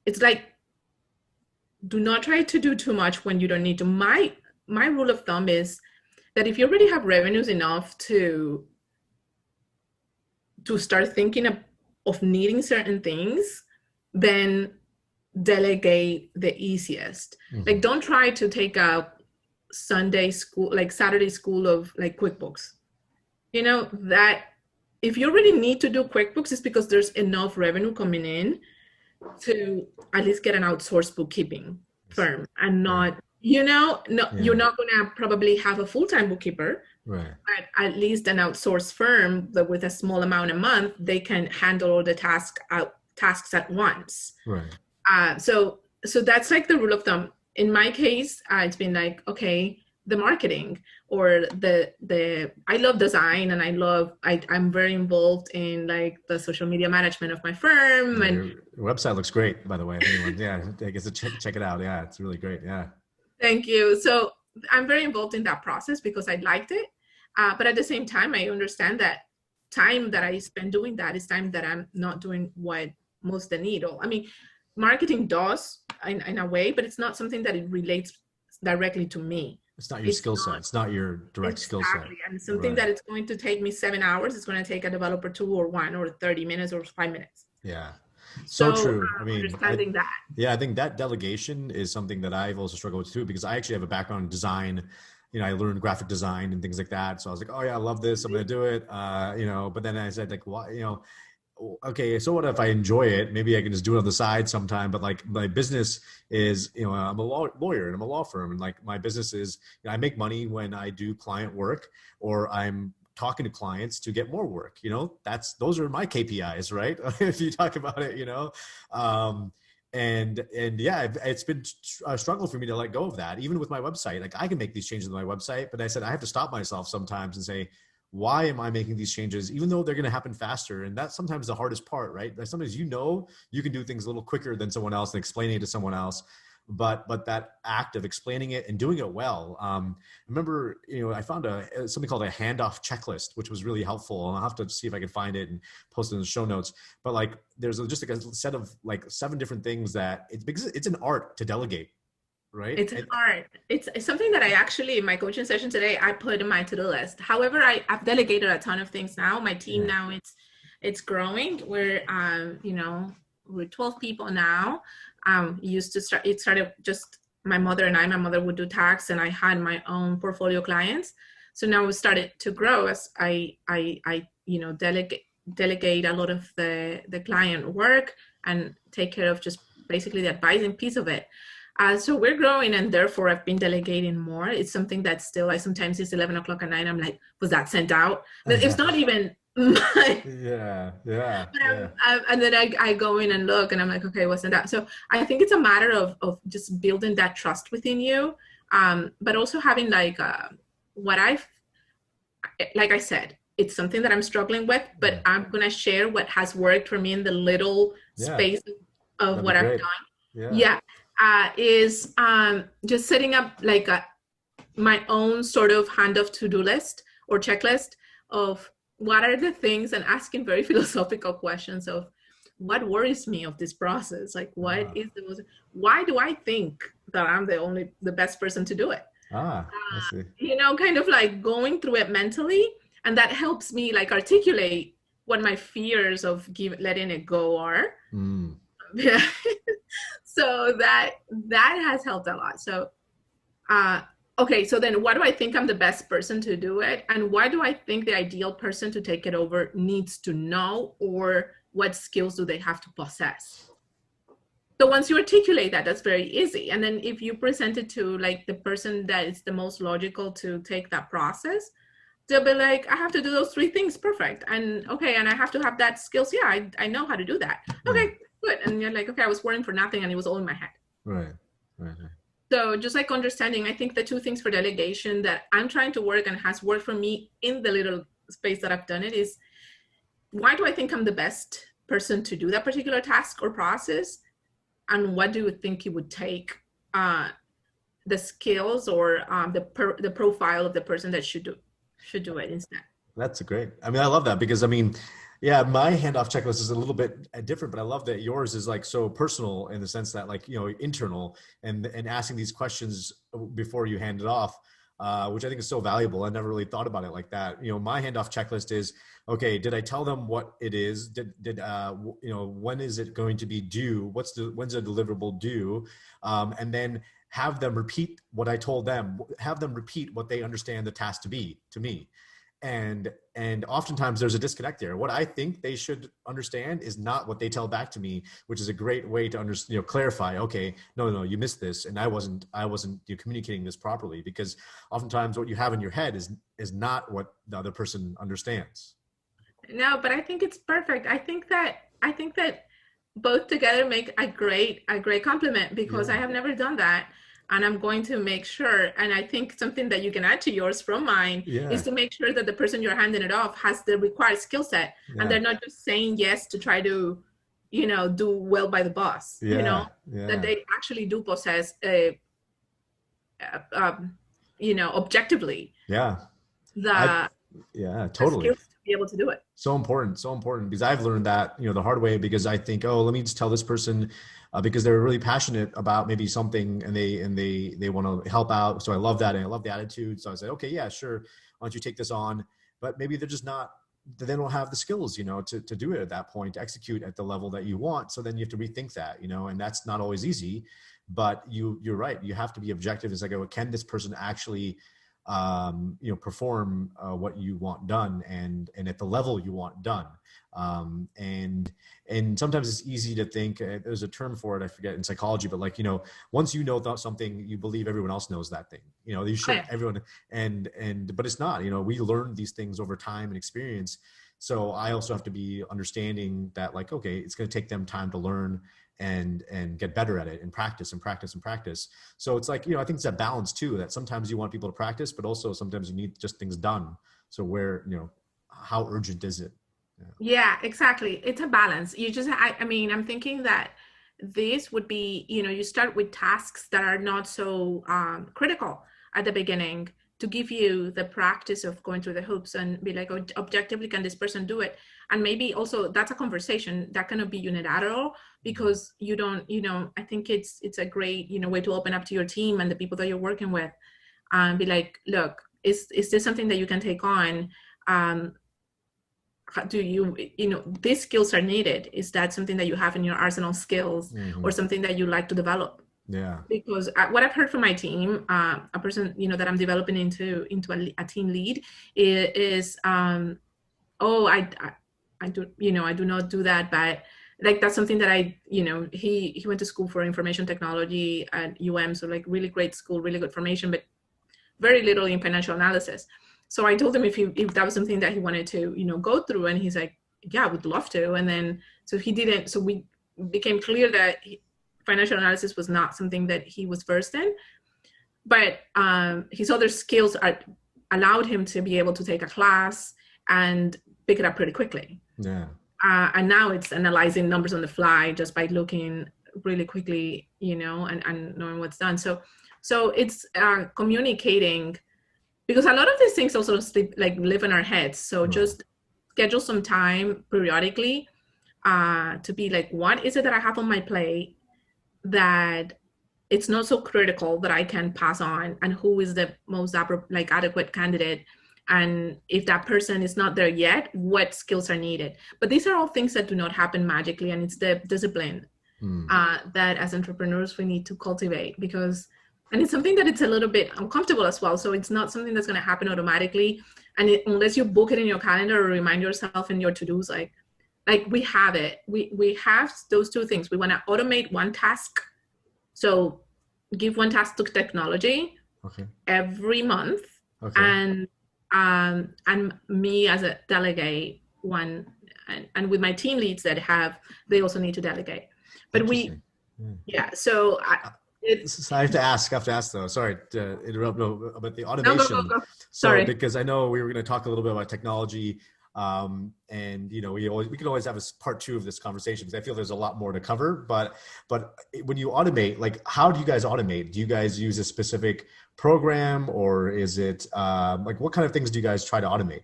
it's like, do not try to do too much when you don't need to. My rule of thumb is that if you already have revenues enough to start thinking of needing certain things, then delegate the easiest. Mm-hmm. Like, don't try to take a Sunday school, like Saturday school of like QuickBooks. That if you really need to do QuickBooks, it's because there's enough revenue coming in to at least get an outsourced bookkeeping firm, and not, you're not going to probably have a full-time bookkeeper, right? But at least an outsourced firm that with a small amount a month, they can handle all the tasks at once. Right. So that's like the rule of thumb. In my case, it's been like, okay, the marketing or the I love design, and I'm very involved in like the social media management of my firm. Yeah, and your website looks great, by the way. Anyone, I guess check it out. Yeah, it's really great. Yeah. Thank you. So I'm very involved in that process because I liked it. But at the same time, I understand that time that I spend doing that is time that I'm not doing what moves the needle. I mean, marketing does in a way, but it's not something that it relates directly to me. It's not your skill set. It's not your direct skill set. And something that it's going to take me 7 hours, it's going to take a developer 2 or 1 or 30 minutes or 5 minutes. Yeah. So true. I mean, understanding that. Yeah, I think that delegation is something that I've also struggled with too, because I actually have a background in design. I learned graphic design and things like that. So I was like, oh yeah, I love this. I'm going to do it. But then I said like, why, okay, so what if I enjoy it? Maybe I can just do it on the side sometime. But like my business is, I'm a lawyer and I'm a law firm. And like my business is, I make money when I do client work or I'm talking to clients to get more work. Those are my KPIs, right? If you talk about it, and yeah, it's been a struggle for me to let go of that. Even with my website, like I can make these changes to my website, but I said, I have to stop myself sometimes and say, why am I making these changes, even though they're going to happen faster? And that's sometimes the hardest part, right? Like sometimes you can do things a little quicker than someone else and explaining it to someone else. But that act of explaining it and doing it well. I remember, I found something called a handoff checklist, which was really helpful. And I'll have to see if I can find it and post it in the show notes. But like, there's just like a set of like 7 different things that it's an art to delegate. Right? It's an art. It's something that I actually, in my coaching session today, I put in my to-do list. However, I've delegated a ton of things now. My team now, it's growing. We're 12 people now. It started just my mother and I. My mother would do tax, and I had my own portfolio clients. So now we started to grow as I delegate a lot of the client work and take care of just basically the advising piece of it. So we're growing, and therefore I've been delegating more. It's something that still, sometimes it's 11 o'clock at night. I'm like, was that sent out? It's not even my... Yeah. And then I go in and look, and I'm like, okay, what's sent out? So I think it's a matter of just building that trust within you, but also having like I said, it's something that I'm struggling with, but I'm going to share what has worked for me in the little space of what I've done. Is just setting up like my own sort of handoff to-do list or checklist of what are the things, and asking very philosophical questions of what worries me of this process. Like, what is why do I think that I'm the best person to do it? I see. Kind of like going through it mentally, and that helps me like articulate what my fears of letting it go are. So that has helped a lot. So Okay, so then why do I think I'm the best person to do it? And why do I think the ideal person to take it over needs to know, or what skills do they have to possess? So once you articulate that, that's very easy. And then if you present it to like the person that is the most logical to take that process, they'll be like, I have to do those three things perfect. And okay, and I have to have that skills. Yeah, I know how to do that. Okay, good. And you're like, okay, I was worrying for nothing and it was all in my head. Right. So just like understanding, I think the two things for delegation that I'm trying to work and has worked for me in the little space that I've done it is, why do I think I'm the best person to do that particular task or process? And what do you think it would take, the skills or the profile of the person that should do it instead? That's great. I mean, I love that because yeah, my handoff checklist is a little bit different, but I love that yours is like so personal in the sense that like, internal and asking these questions before you hand it off, which I think is so valuable. I never really thought about it like that. My handoff checklist is, okay, did I tell them what it is? When is it going to be due? When's the deliverable due? And then have them repeat what I told them, have them repeat what they understand the task to be to me. And oftentimes there's a disconnect there. What I think they should understand is not what they tell back to me, which is a great way to understand, clarify, okay, no, you missed this. And I wasn't communicating this properly, because oftentimes what you have in your head is not what the other person understands. No, but I think it's perfect. I think that both together make a great complement, because I have never done that. And I'm going to make sure, and I think something that you can add to yours from mine is to make sure that the person you're handing it off has the required skill set, and they're not just saying yes to try to, do well by the boss, that they actually do possess objectively. Totally. Skills to be able to do it. So important, because I've learned that, the hard way, because I think, oh, let me just tell this person, because they're really passionate about maybe something and they want to help out. So I love that. And I love the attitude. So I said, okay, yeah, sure. Why don't you take this on? But maybe they're just not, they don't have the skills, to do it at that point, to execute at the level that you want. So then you have to rethink that, and that's not always easy, but you're right. You have to be objective. It's like, oh, can this person actually perform what you want done and at the level you want done. And sometimes it's easy to think, there's a term for it, I forget, in psychology, but like, once you know something, you believe everyone else knows that thing, you should everyone, but it's not, we learn these things over time and experience. So I also have to be understanding that, like, okay, it's going to take them time to learn and get better at it and practice. So it's like, I think it's that balance too, that sometimes you want people to practice, but also sometimes you need just things done. So where, how urgent is it? Yeah, exactly. It's a balance. You just, I'm thinking that this would be, you start with tasks that are not so critical at the beginning, to give you the practice of going through the hoops and be like, oh, objectively, can this person do it? And maybe also that's a conversation that cannot be unilateral, because you don't, I think it's a great, way to open up to your team and the people that you're working with, and be like, look, is this something that you can take on? Do you, these skills are needed. Is that something that you have in your arsenal skills, or something that you like to develop? Yeah. Because what I've heard from my team, a person, that I'm developing into a team lead is, I do not do that, but like, that's something that he went to school for information technology at so like really great school, really good formation, but very little in financial analysis. So I told him if that was something that he wanted to, go through, and he's like, yeah, I would love to. And then, so he didn't, so we became clear that financial analysis was not something that he was versed in, but his other skills allowed him to be able to take a class and pick it up pretty quickly. Yeah. And now it's analyzing numbers on the fly just by looking really quickly, and knowing what's done. So it's communicating, because a lot of these things also live in our heads. So just schedule some time periodically to be like, what is it that I have on my plate that it's not so critical that I can pass on, and who is the most adequate candidate, and if that person is not there yet, what skills are needed. But these are all things that do not happen magically, and it's the discipline that as entrepreneurs we need to cultivate, because And it's something that it's a little bit uncomfortable as well. So it's not something that's going to happen automatically. And unless you book it in your calendar or remind yourself in your to-dos, like we have it. We have those two things. We want to automate one task. So give one task to technology every month. And me as a delegate one, and with my team leads they also need to delegate. But so I have to ask though. Sorry to interrupt about the automation. No, go. Sorry. So because I know we were going to talk a little bit about technology, and you know we can always have a part 2 of this conversation because I feel there's a lot more to cover. But when you automate, like how do you guys automate? Do you guys use a specific program, or is it like what kind of things do you guys try to automate?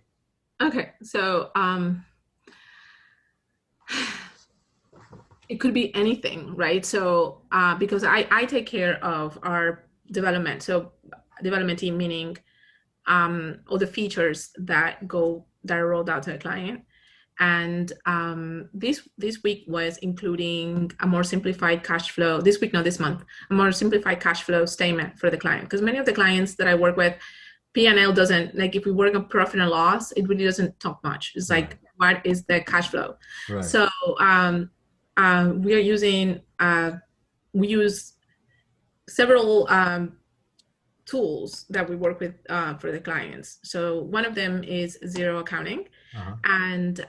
Okay, so it could be anything, right? So because I take care of our development, so development team, meaning all the features that are rolled out to a client. And this week was including a more simplified cash flow. This week, not this month, a more simplified cash flow statement for the client. Because many of the clients that I work with, P&L doesn't, like if we work on profit and loss, it really doesn't talk much. It's like, what is the cash flow? Right. So we are using, we use several tools that we work with for the clients. So one of them is Zero Accounting, and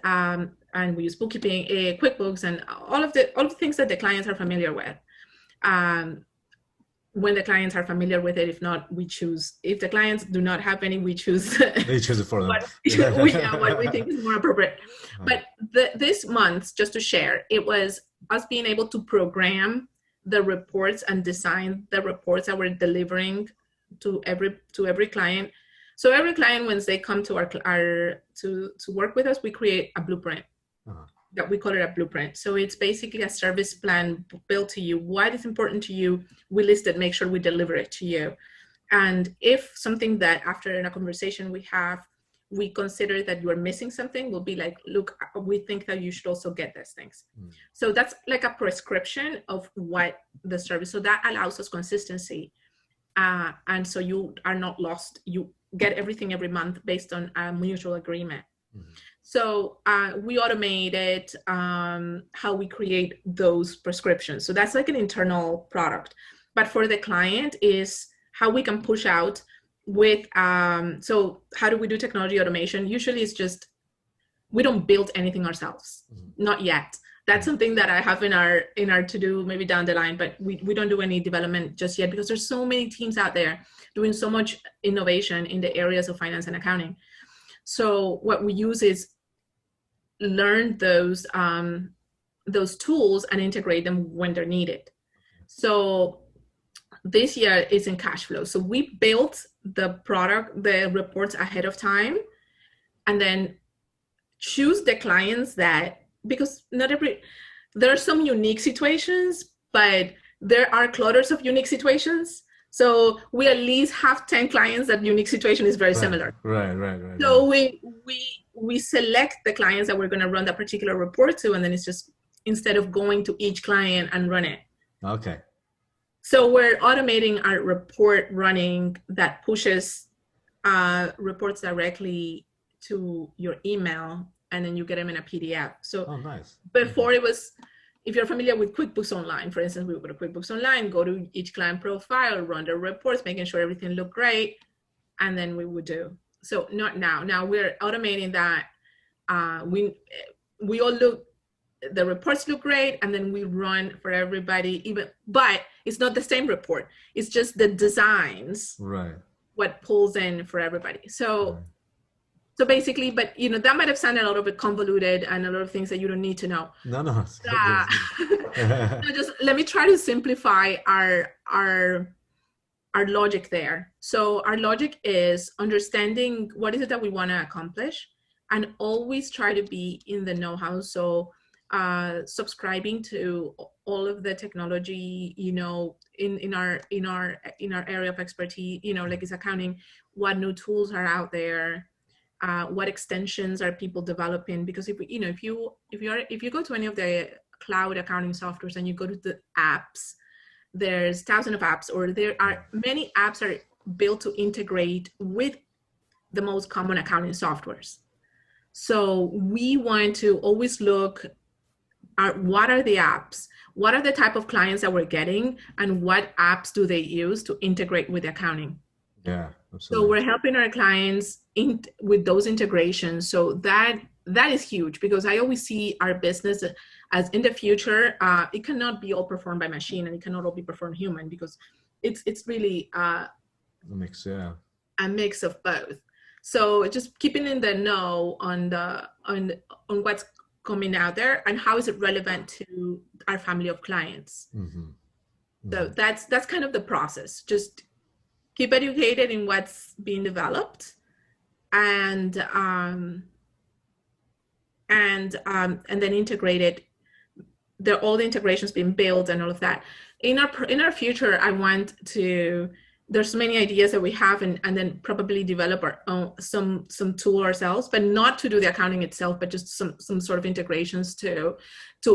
we use Bookkeeping, QuickBooks, and all of the things that the clients are familiar with. When the clients are familiar with it, if not, we choose. If the clients do not have any, we choose. They choose it for them. What we think is more appropriate. But this month, just to share, it was us being able to program the reports and design the reports that we're delivering to every client. So every client, once they come to our to work with us, we create a blueprint. That we call it a blueprint. So it's basically a service plan built to you. What is important to you? We list it, make sure we deliver it to you. And if something that after in a conversation we consider that you are missing something, we'll be like, look, we think that you should also get these things. So that's like a prescription of what the service, so that allows us consistency. And so you are not lost. You get everything every month based on a mutual agreement. So we automated how we create those prescriptions. So that's like an internal product. But for the client is how we can push out with, so how do we do technology automation? Usually it's just, we don't build anything ourselves, not yet. That's something that I have in our to-do maybe down the line, but we don't do any development just yet because there's so many teams out there doing so much innovation in the areas of finance and accounting. So what we use is learn those tools and integrate them when they're needed. So this year is in cash flow. So we built the reports ahead of time, and then choose the clients that, because there are some unique situations, but there are clusters of unique situations. So we at least have 10 clients that unique situation is very similar. Right. So we select the clients that we're going to run that particular report to, and then it's just, instead of going to each client and run it. Okay. So we're automating our report running that pushes reports directly to your email, and then you get them in a PDF. So nice. Before it was, if you're familiar with QuickBooks Online, for instance, we would go to QuickBooks Online, go to each client profile, run the reports, making sure everything looked great, and then we would do. So not now. Now we're automating that. We all look, the reports look great, and then we run for everybody. But it's not the same report. It's just the designs. Right. What pulls in for everybody. So. Right. So basically, but that might have sounded a little bit convoluted and a lot of things that you don't need to know. No. Just let me try to simplify our logic there. So our logic is understanding what is it that we want to accomplish, and always try to be in the know-how. So subscribing to all of the technology, in our area of expertise, like is accounting, what new tools are out there. What extensions are people developing? Because if you go to any of the cloud accounting softwares and you go to the apps, there's thousands of apps, or there are many apps are built to integrate with the most common accounting softwares. So we want to always look at what are the apps, what are the type of clients that we're getting, and what apps do they use to integrate with accounting. Yeah, absolutely. So we're helping our clients with those integrations. So that is huge, because I always see our business as in the future, it cannot be all performed by machine, and it cannot all be performed human, because it's really a mix of both. So just keeping in the know on what's coming out there and how is it relevant to our family of clients. Mm-hmm. Mm-hmm. So that's kind of the process. Just keep educated in what's being developed, and then integrate it. All the integrations being built and all of that. In our future, I want to. There's many ideas that we have, and then probably develop our own, some tool ourselves, but not to do the accounting itself, but just some sort of integrations to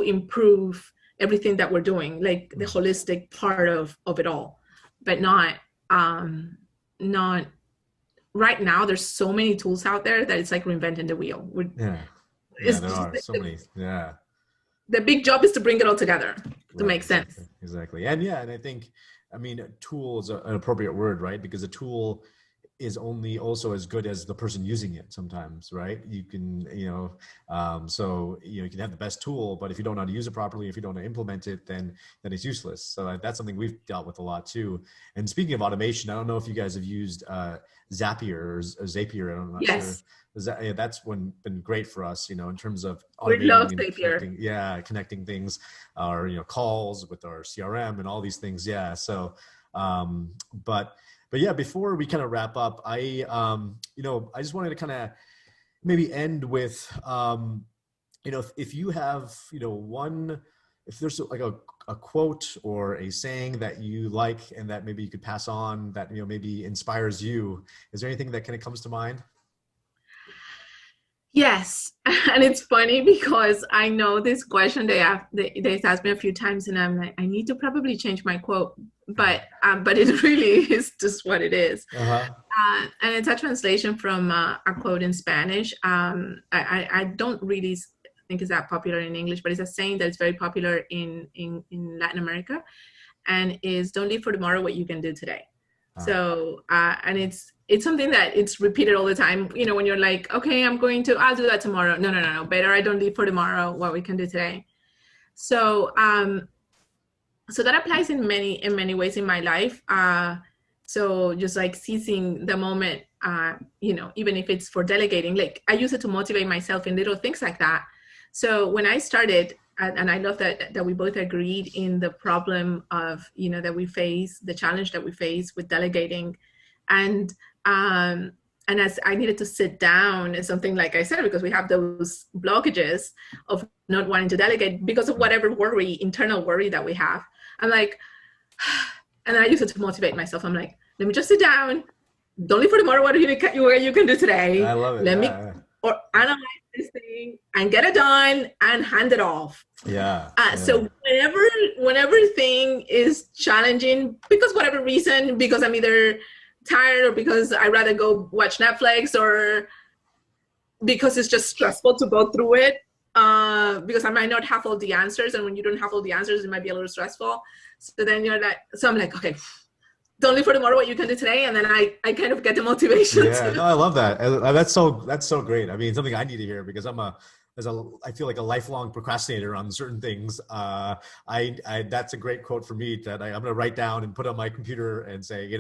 improve everything that we're doing, like the holistic part of it all, but not right now. There's so many tools out there that it's like reinventing the wheel. There are so many. Yeah. The big job is to bring it all together to make sense. Exactly. And I think, tool is an appropriate word, right? Because a tool is only also as good as the person using it sometimes, right? You can, you can have the best tool, but if you don't know how to use it properly, if you don't know how to implement it, then it's useless. So that's something we've dealt with a lot too. And speaking of automation, I don't know if you guys have used Zapier or Zapier. I'm not sure. That's been great for us, in terms of automating connecting things, or calls with our CRM and all these things. Yeah. So, but yeah, before we kind of wrap up, I just wanted to kind of maybe end with, if you have, if there's like a quote or a saying that you like and that maybe you could pass on that, maybe inspires you, is there anything that kind of comes to mind? Yes. And it's funny because I know this question they asked me a few times, and I'm like, I need to probably change my quote, but it really is just what it is. Uh-huh. And it's a translation from a quote in Spanish. I don't really think it's that popular in English, but it's a saying that is very popular in Latin America, and is, don't live for tomorrow what you can do today. Uh-huh. So, and it's something that it's repeated all the time, when you're like, okay, I'll do that tomorrow. No. Better I don't live for tomorrow what we can do today. So, so that applies in many ways in my life. So just like seizing the moment, even if it's for delegating, like I use it to motivate myself in little things like that. So when I started, and I love that we both agreed in the problem of, that we face, the challenge that we face with delegating. And as I needed to sit down and something, like I said, because we have those blockages of not wanting to delegate because of whatever internal worry that we have. I'm like, and I use it to motivate myself. I'm like, let me just sit down. Don't live for tomorrow. What you can do today? I love it. Let me or analyze this thing and get it done and hand it off. Yeah. So whenever thing is challenging, because whatever reason, because I'm either tired or because I'd rather go watch Netflix, or because it's just stressful to go through it, because I might not have all the answers, and when you don't have all the answers, it might be a little stressful. So then I'm like, okay, don't live for tomorrow what you can do today, and then I kind of get the motivation. Yeah, no, I love that. That's so great. I mean, something I need to hear, because I feel like a lifelong procrastinator on certain things. That's a great quote for me that I'm going to write down and put on my computer and say,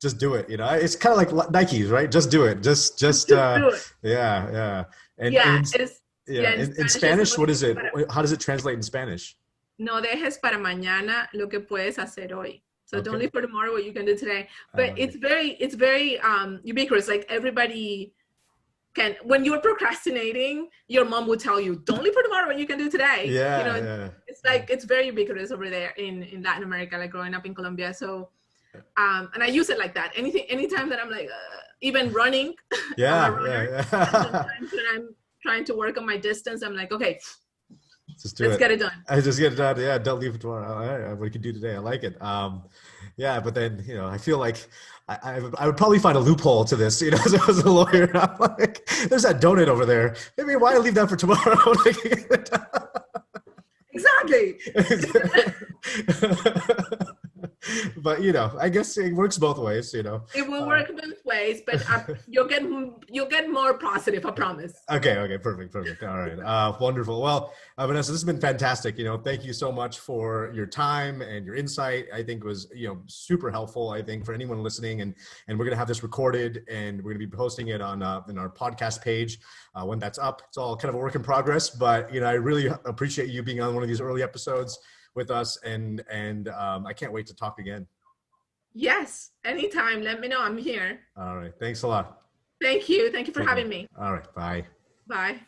just do it. It's kind of like Nike's, right? Just do it. Just do it. Yeah. And in Spanish, what is it? How does it translate in Spanish? No dejes para mañana lo que puedes hacer hoy. So don't live for tomorrow what you can do today. But it's very ubiquitous. Like everybody can, when you're procrastinating, your mom will tell you, don't live for tomorrow what you can do today. It's like, it's very ubiquitous over there in Latin America, like growing up in Colombia. So, and I use it like that. Anytime that I'm like, even running, I'm trying to work on my distance. I'm like, okay, Just do Let's it. get it done. I just get it done. Yeah, don't leave it tomorrow. All right, what you can do today. I like it. Yeah, but then I feel like I would probably find a loophole to this. As a lawyer, I'm like, there's that donut over there. Maybe why leave that for tomorrow? Exactly. But I guess it works both ways. It will work both ways, but you'll get more positive, I promise. Okay, perfect. All right, wonderful. Well, Vanessa, this has been fantastic. Thank you so much for your time and your insight. I think was super helpful. I think for anyone listening, and we're gonna have this recorded, and we're gonna be posting it on in our podcast page when that's up. It's all kind of a work in progress, but I really appreciate you being on one of these early episodes with us, and I can't wait to talk again. Yes, anytime. Let me know. I'm here. All right. Thanks a lot. Thank you for having me. All right. Bye. Bye.